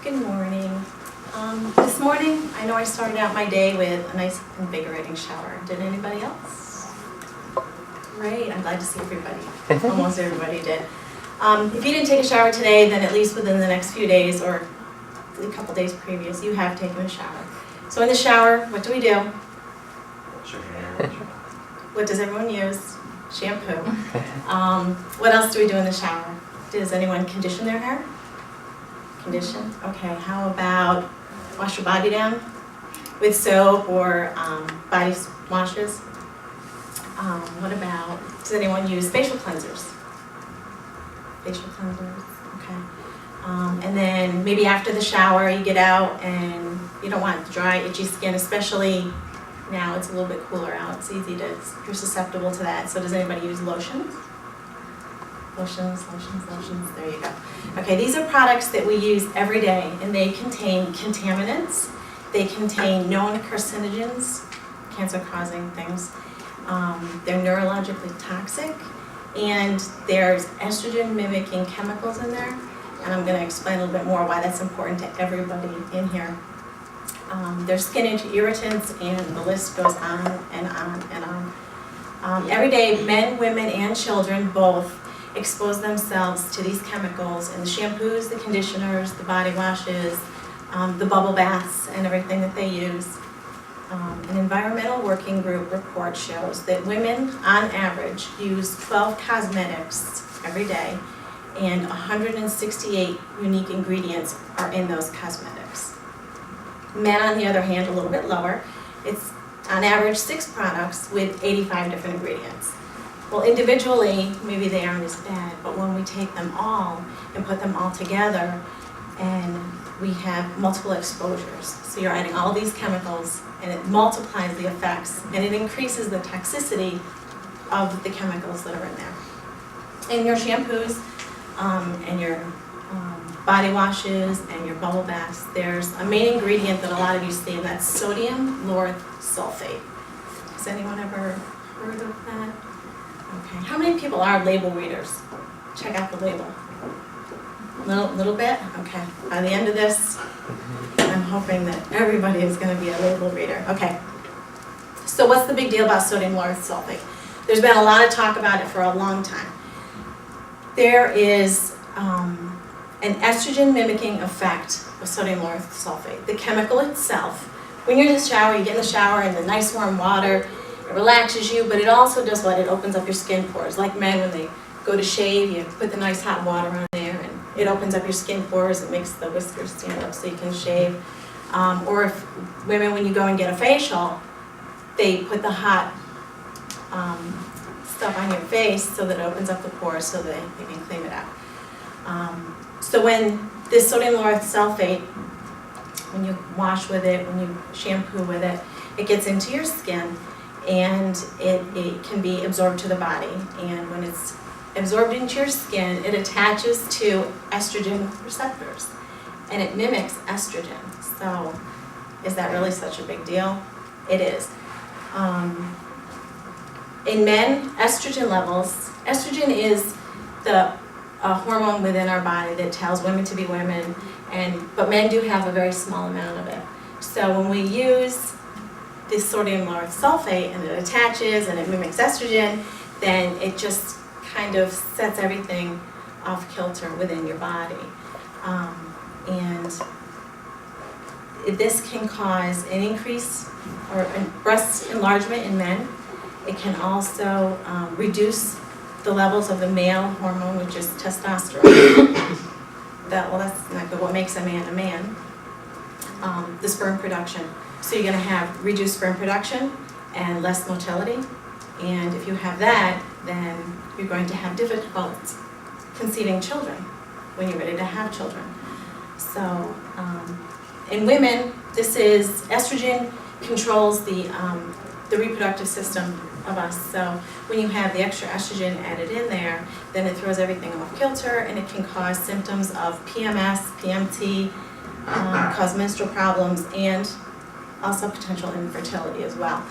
Good morning. This morning, I know I started out my day with a nice invigorating shower. Did anybody else? Great, I'm glad to see everybody. Almost everybody did. If you didn't take a shower today, then at least within the next few days or a couple days previous, you have taken a shower. So in the shower, what do we do? What does everyone use? Shampoo. What else do we do in the shower? Does anyone condition their hair? Condition? Okay, how about wash your body down with soap or body washes? What about, does anyone use facial cleansers? Facial cleansers, okay. And then maybe after the shower you get out and you don't want dry, itchy skin, especially now it's a little bit cooler out. It's easy to, you're susceptible to that. So does anybody use lotions? Lotions, there you go. Okay, these are products that we use every day and they contain contaminants. They contain known carcinogens, cancer-causing things. They're neurologically toxic and there's estrogen-mimic chemicals in there. And I'm going to explain a little bit more why that's important to everybody in here. There's skin irritants and the list goes on and on and on. Every day, men, women, and children both expose themselves to these chemicals in the shampoos, the conditioners, the body washes, the bubble baths, and everything that they use. An environmental working group report shows that women, on average, use 12 cosmetics every day, and 168 unique ingredients are in those cosmetics. Men, on the other hand, a little bit lower. It's on average 6 products with 85 different ingredients. Well, individually, maybe they aren't as bad, but when we take them all and put them all together, and we have multiple exposures. So you're adding all these chemicals, and it multiplies the effects, and it increases the toxicity of the chemicals that are in there. In your shampoos, and your body washes, and your bubble baths, there's a main ingredient that a lot of you see, and that's sodium lauryl sulfate. Has anyone ever heard of that? Okay. How many people are label readers? Check out the label. Little bit? Okay. By the end of this, I'm hoping that everybody is going to be a label reader. Okay. So what's the big deal about sodium lauryl sulfate? There's been a lot of talk about it for a long time. There is an estrogen-mimicking effect of sodium lauryl sulfate. The chemical itself, when you're in the shower, you get in the shower in the nice warm water, it relaxes you, but it also does what? It opens up your skin pores. Like men, when they go to shave, you put the nice hot water on there, and it opens up your skin pores. It makes the whiskers stand up so you can shave. Or if women, when you go and get a facial, they put the hot stuff on your face so that it opens up the pores so that they can clean it out. So when this sodium lauryl sulfate, when you wash with it, when you shampoo with it, it gets into your skin and it can be absorbed to the body. And when it's absorbed into your skin, it attaches to estrogen receptors and it mimics estrogen. So is that really such a big deal? It is. In men, estrogen levels, estrogen is the hormone within our body that tells women to be women, but men do have a very small amount of it. So when we use this sodium lauryl sulfate and it attaches and it mimics estrogen, then it just kind of sets everything off kilter within your body. And this can cause an increase or breast enlargement in men. It can also reduce the levels of the male hormone, which is testosterone. Well, that's not good. What makes a man a man? The sperm production. So you're going to have reduced sperm production and less motility. And if you have that, then you're going to have difficulty conceiving children when you're ready to have children. So in women, this is estrogen controls the reproductive system of us. So when you have the extra estrogen added in there, then it throws everything off kilter and it can cause symptoms of PMS, PMT, cause menstrual problems, and also potential infertility as well.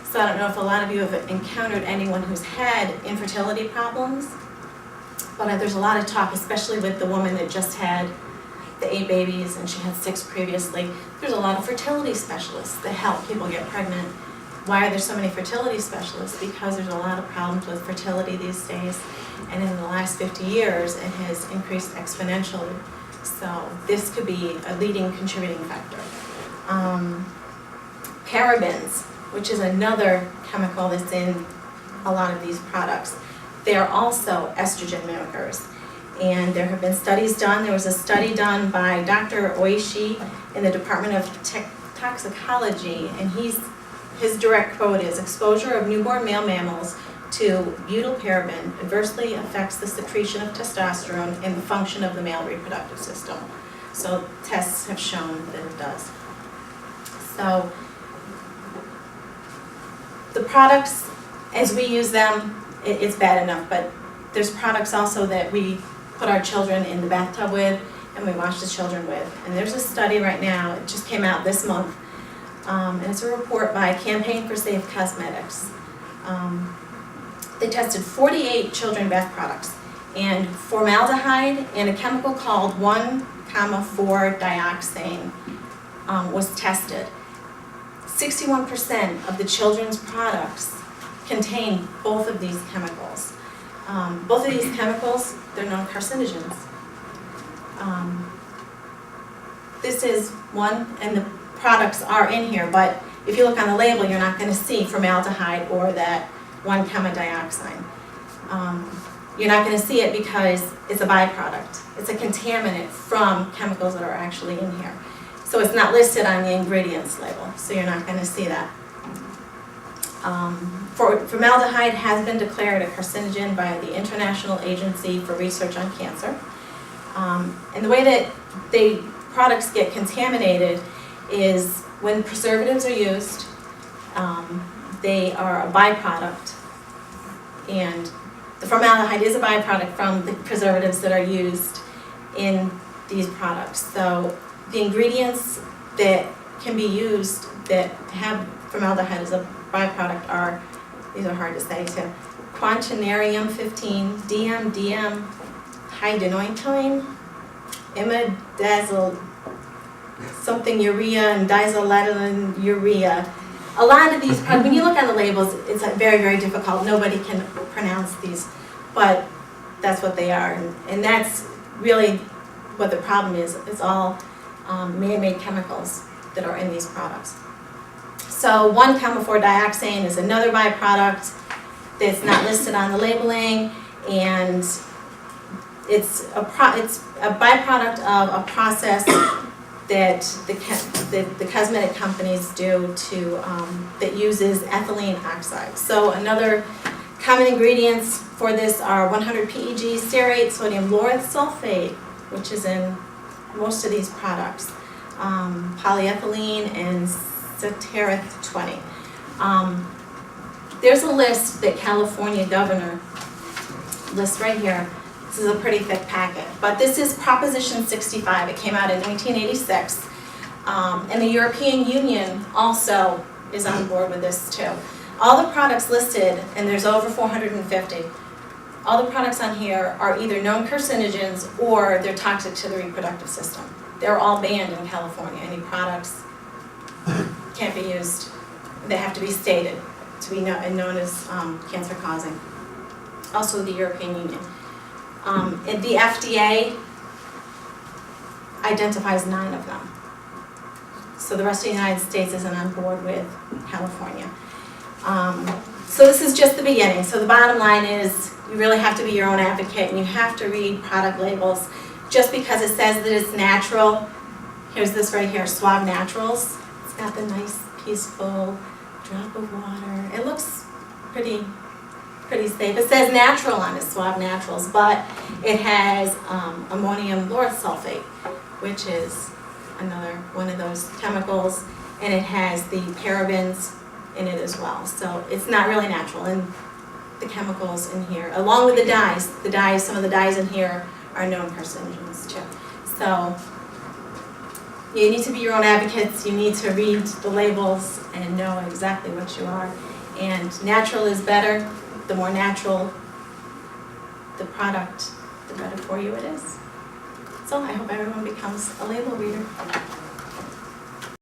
So I don't know if a lot of you have encountered anyone who's had infertility problems, but there's a lot of talk, especially with the woman that just had the 8 babies, and she had 6 previously. There's a lot of fertility specialists that help people get pregnant. Why are there so many fertility specialists? Because there's a lot of problems with fertility these days, and in the last 50 years, it has increased exponentially. So this could be a leading contributing factor. Parabens, which is another chemical that's in a lot of these products. They are also estrogen mimickers. And there have been studies done. There was a study done by Dr. Oishi in the Department of Toxicology, and his direct quote is, "Exposure of newborn male mammals to butylparaben adversely affects the secretion of testosterone and the function of the male reproductive system." So tests have shown that it does. So the products, as we use them, it's bad enough, but there's products also that we put our children in the bathtub with and we wash the children with. And there's a study right now, it just came out this month, and it's a report by Campaign for Safe Cosmetics. They tested 48 children bath products, and formaldehyde and a chemical called 1,4-dioxane was tested. 61% of the children's products contain both of these chemicals. Both of these chemicals, they're known carcinogens. This is one, and the products are in here, but if you look on the label, you're not going to see formaldehyde or that 1,4-dioxane. You're not going to see it because it's a byproduct. It's a contaminant from chemicals that are actually in here. So it's not listed on the ingredients label, so you're not going to see that. Formaldehyde has been declared a carcinogen by the International Agency for Research on Cancer. And the way that products get contaminated is when preservatives are used, they are a byproduct, and the formaldehyde is a byproduct from the preservatives that are used in these products. So the ingredients that can be used that have formaldehyde as a byproduct are, these are hard to say too, quaternarium 15, DM, hydronoitoin, imidazoline, something urea, and diazolidine urea. A lot of these products, when you look on the labels, it's very, very difficult. Nobody can pronounce these, but that's what they are. And that's really what the problem is. It's all man-made chemicals that are in these products. So 1,4-dioxane is another byproduct that's not listed on the labeling, and it's a byproduct of a process that the cosmetic companies do that uses ethylene oxide. So another common ingredients for this are 100 PEG stearate, sodium lauryl sulfate, which is in most of these products, polyethylene, and cetareth 20. There's a list that California governor lists right here. This is a pretty thick packet, but this is Proposition 65. It came out in 1986, and the European Union also is on board with this too. All the products listed, and there's over 450, all the products on here are either known carcinogens or they're toxic to the reproductive system. They're all banned in California. Any products can't be used. They have to be stated to be known as cancer causing. Also the European Union. The FDA identifies 9 of them. So the rest of the United States isn't on board with California. So this is just the beginning. So the bottom line is you really have to be your own advocate, and you have to read product labels. Just because it says that it's natural, here's this right here, Suave Naturals. It's got the nice, peaceful drop of water. It looks pretty safe. It says natural on it, Suave Naturals, but it has ammonium lauryl sulfate, which is another one of those chemicals, and it has the parabens in it as well. So it's not really natural, and the chemicals in here, along with the dyes, some of the dyes in here are known carcinogens too. So you need to be your own advocates. You need to read the labels and know exactly what you are. And natural is better. The more natural the product, the better for you it is. So I hope everyone becomes a label reader.